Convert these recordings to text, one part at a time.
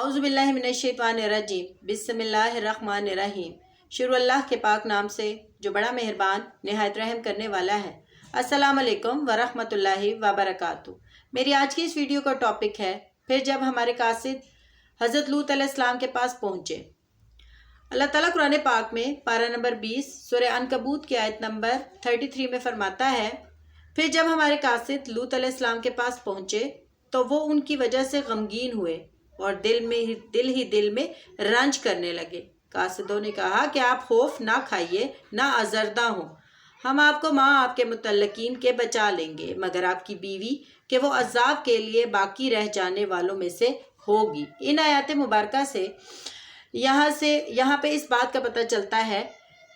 आउज़ु बिल्लाहि मिनश्शैतानिर्रजीम बिस्मिल्लाहिर्रहमानिर्रहीम। शुरू अल्लाह के पाक नाम से जो बड़ा मेहरबान निहायत रहम करने वाला है। अस्सलाम वालेकुम वरहमतुल्लाहि वबरकातुहू। मेरी आज की इस वीडियो का टॉपिक है फिर जब हमारे कासिद हज़रत लूत अलैहिस्सलाम के पास पहुँचे। अल्लाह ताला कुरान पाक में पारा नंबर 20 सूरह अनकबूत की आयत नंबर 33 में फरमाता है, फिर जब हमारे कासिद लूत अलैहिस्सलाम के पास पहुँचे तो वो उनकी वजह से गमगीन हुए और दिल में रंज करने लगे। कासिदों ने कहा कि आप खौफ ना खाइए ना आज़रदा हो, हम आपको माँ आपके मुतल्लकीन के बचा लेंगे, मगर आपकी बीवी के वो अज़ाब के लिए बाकी रह जाने वालों में से होगी। इन आयत मुबारका से यहाँ पे इस बात का पता चलता है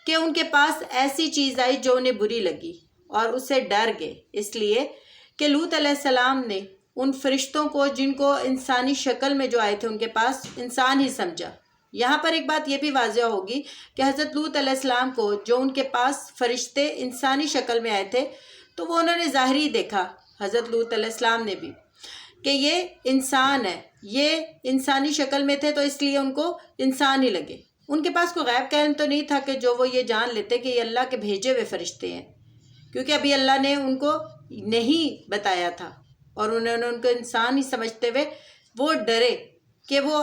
कि उनके पास ऐसी चीज़ आई जो उन्हें बुरी लगी और उससे डर गए, इसलिए कि लूत अलैहिस्सलाम ने उन फरिश्तों को जिनको इंसानी शक्ल में जो आए थे उनके पास इंसान ही समझा। यहाँ पर एक बात ये भी वाज़ह होगी कि हज़रत लूत अलैहिस्सलाम को जो उनके पास फरिश्ते इंसानी शक्ल में आए थे तो वो उन्होंने ज़ाहिरी देखा, हज़रत लूत अलैहिस्सलाम ने भी, कि ये इंसान है, ये इंसानी शक्ल में थे तो इसलिए उनको इंसान ही लगे। उनके पास कोई गैब का इल्म तो नहीं था कि जो वो ये जान लेते कि ये अल्लाह के भेजे हुए फरिश्ते हैं, क्योंकि अभी अल्लाह ने उनको नहीं बताया था और उन्होंने उनको इंसान ही समझते हुए वो डरे कि वो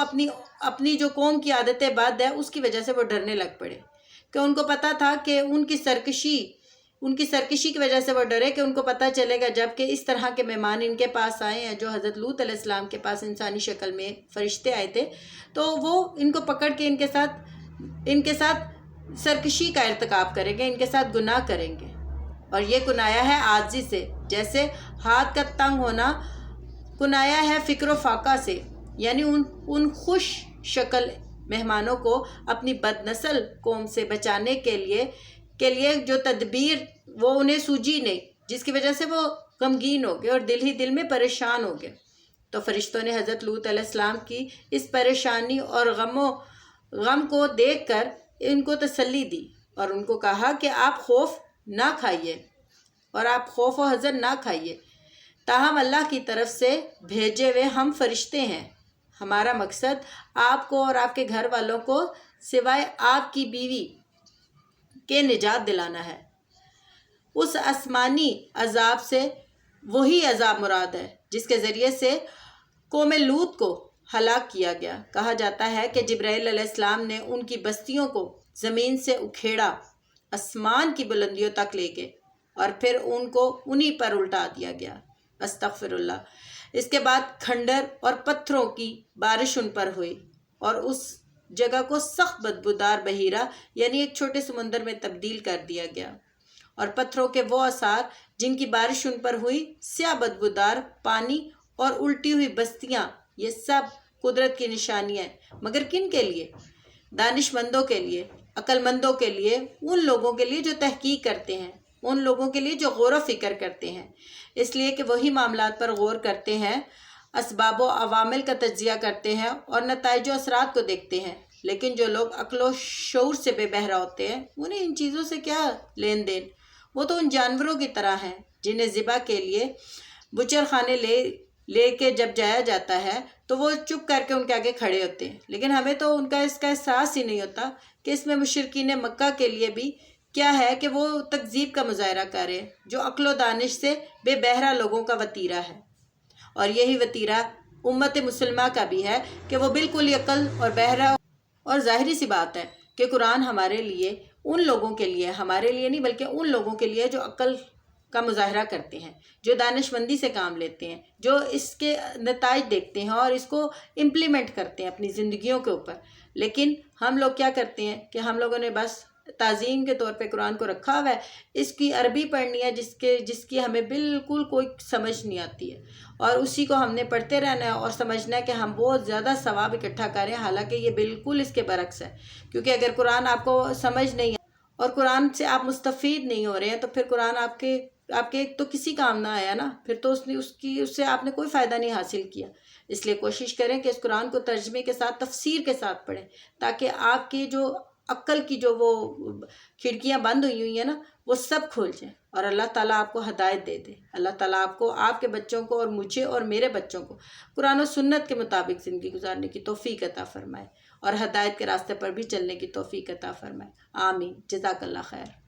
अपनी जो कौम की आदत बद है उसकी वजह से वो डरने लग पड़े, कि उनको पता था कि उनकी सरकशी की वजह से वो डरे कि उनको पता चलेगा जबकि इस तरह के मेहमान इनके पास आए हैं जो हज़रत लूत अलैहिस्सलाम के पास इंसानी शक्ल में फरिश्ते आए थे, तो वो इनको पकड़ के इनके साथ सरकशी का इर्तिकाब करेंगे, इनके साथ गुनाह करेंगे। और ये कुनाया है आजी से, जैसे हाथ का तंग होना कुनाया है फ़िक्र फाका से, यानी उन खुश शक्ल मेहमानों को अपनी बदनस्ल कौम से बचाने के लिए जो तदबीर वो उन्हें सूझी नहीं, जिसकी वजह से वो गमगीन हो गए और दिल में परेशान हो गए। तो फरिश्तों ने हज़रत लूत अलैहिस्सलाम की इस परेशानी और गम को देखकर इनको तसल्ली दी और उनको कहा कि आप खौफ ना खाइए और आप खौफ व हज़र ना खाइए, ताहम अल्लाह की तरफ से भेजे हुए हम फरिश्ते हैं। हमारा मकसद आपको और आपके घर वालों को सिवाय आपकी बीवी के निजात दिलाना है। उस आसमानी अजाब से वही अजाब मुराद है जिसके ज़रिए से कौम लूत को हलाक किया गया। कहा जाता है कि जिब्राइल अलैहिस्सलाम ने उनकी बस्तियों को ज़मीन से उखेड़ा, आसमान की बुलंदियों तक ले गए और फिर उनको उन्हीं पर उल्टा दिया गया। अस्तगफिरुल्लाह। इसके बाद खंडर और पत्थरों की बारिश उन पर हुई और उस जगह को सख्त बदबूदार बहीरा यानी एक छोटे समुंदर में तब्दील कर दिया गया और पत्थरों के वो आसार जिनकी बारिश उन पर हुई, स्याह बदबूदार पानी और उल्टी हुई बस्तियां, ये सब कुदरत की निशानियां हैं, मगर किन के लिए? दानिशमंदों के लिए, अक्लमंदों के लिए, उन लोगों के लिए जो तहकीक करते हैं, उन लोगों के लिए जो गौर व फिक्र करते हैं, इसलिए कि वही मामलात पर गौर करते हैं, असबाब व अवामिल का तज्जिया करते हैं और नताइज व असरात को देखते हैं। लेकिन जो लोग अक्ल व शऊर से बेबहरा होते हैं उन्हें इन चीज़ों से क्या लेन देन, वो तो उन जानवरों की तरह हैं जिन्हें ज़िबा के लिए बुचर खाने ले के जब जाया जाता है तो वो चुप करके उनके आगे खड़े होते हैं, लेकिन हमें तो उनका इसका एहसास ही नहीं होता कि इसमें मुशरिकीन मक्का के लिए भी क्या है कि वो तकज़ीब का मुज़ाहरा करें जो अक्ल व दानिश से बेबहरा लोगों का वतीरा है। और यही वतीरा उम्मत मुसलमा का भी है कि वो बिल्कुल ही अक्ल और बहरा। और ज़ाहिरी सी बात है कि कुरान हमारे लिए, उन लोगों के लिए, हमारे लिए नहीं बल्कि उन लोगों के लिए जो अक्ल का मुज़ाहरा करते हैं, जो दानिशमंदी से काम लेते हैं, जो इसके नताइज देखते हैं और इसको इम्प्लीमेंट करते हैं अपनी ज़िंदगियों के ऊपर। लेकिन हम लोग क्या करते हैं कि हम लोगों ने बस ताज़ीम के तौर पे कुरान को रखा हुआ है, इसकी अरबी पढ़नी है जिसकी हमें बिल्कुल कोई समझ नहीं आती है और उसी को हमने पढ़ते रहना है और समझना है कि हम बहुत ज़्यादा सवाब इकट्ठा करें, हालांकि ये बिल्कुल इसके बरक्स है। क्योंकि अगर कुरान आपको समझ नहीं है और कुरान से आप मुस्तफ़ीद नहीं हो रहे हैं तो फिर कुरान आपके तो किसी काम ना आया ना, फिर तो उससे आपने कोई फ़ायदा नहीं हासिल किया। इसलिए कोशिश करें कि इस कुरान को तर्जमे के साथ, तफसीर के साथ पढ़ें, ताकि आपके जो عقل کی جو وہ کھڑکیاں بند ہوئی ہیں نا وہ سب کھول جائیں، اور اللہ تعالیٰ آپ کو ہدایت دے دے۔ اللہ تعالیٰ آپ کو، آپ کے بچوں کو اور مجھے اور میرے بچوں کو قرآن و سنت کے مطابق زندگی گزارنے کی توفیق عطا فرمائے، اور ہدایت کے راستے پر بھی چلنے کی توفیق عطا فرمائے۔ آمین۔ جزاک اللہ خیر۔